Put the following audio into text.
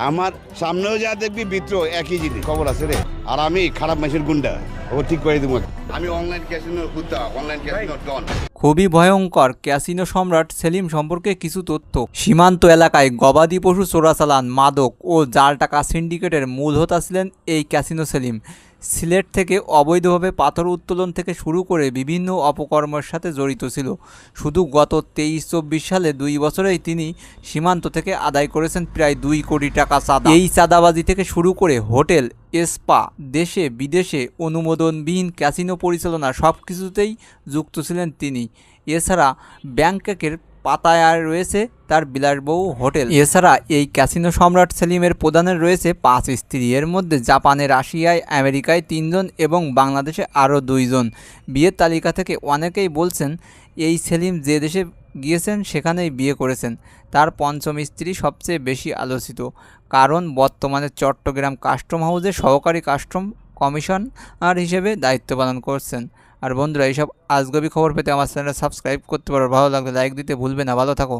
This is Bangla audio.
আমার সামনেও যা দেখবি বিদ্রোহ একই জিনিস খবর আছে রে। আর আমি খারাপ মানুষের গুন্ডা, ও ঠিক করে দেবো। আমি অনলাইন ক্যাসিনোর হুদ্দা, অনলাইন ক্যাসিনোর ডন। খুবই ভয়ঙ্কর ক্যাসিনো সম্রাট সেলিম সম্পর্কে কিছু তথ্য। সীমান্ত এলাকায় গবাদি পশু চোরাচালান, মাদক ও জাল টাকা সিন্ডিকেটের মূল হোতা ছিলেন এই ক্যাসিনো সেলিম। সিলেট থেকে অবৈধভাবে পাথর উত্তোলন থেকে শুরু করে বিভিন্ন অপকর্মের সাথে জড়িত ছিল। শুধু গত 23-24 সালে 2 বছরেই তিনি সীমান্ত থেকে আদায় করেছেন প্রায় 2 কোটি টাকা চাঁদা। এই চাঁদাবাজি থেকে শুরু করে হোটেল, স্পা, দেশে বিদেশে অনুমোদনবিহীন ক্যাসিনো পরিচালনা সব কিছুতেই যুক্ত ছিলেন তিনি। এছাড়া ব্যাংককের পাতায়ায় রয়েছে তার বিলাসবহুল হোটেল। এছাড়া এই ক্যাসিনো সম্রাট সেলিমের প্রধানের রয়েছে 5 স্ত্রী, এর মধ্যে জাপানে, রাশিয়ায়, আমেরিকায় 3 জন এবং বাংলাদেশে আরও 2 জন। বিয়ের তালিকা থেকে অনেকেই বলছেন এই সেলিম যে দেশে গিয়েছেন সেখানেই বিয়ে করেছেন। তার 5ম স্ত্রী সবচেয়ে বেশি আলোচিত, কারণ বর্তমানে চট্টগ্রাম কাস্টম হাউসে সহকারী কাস্টম কমিশনার হিসেবে দায়িত্ব পালন করছেন। আর বন্ধুরা, এইসব আজগবি খবর পেতে আমার চ্যানেল সাবস্ক্রাইব করতে পারো। ভালো লাগলে লাইক দিতে ভুলবে না। ভালো থাকো।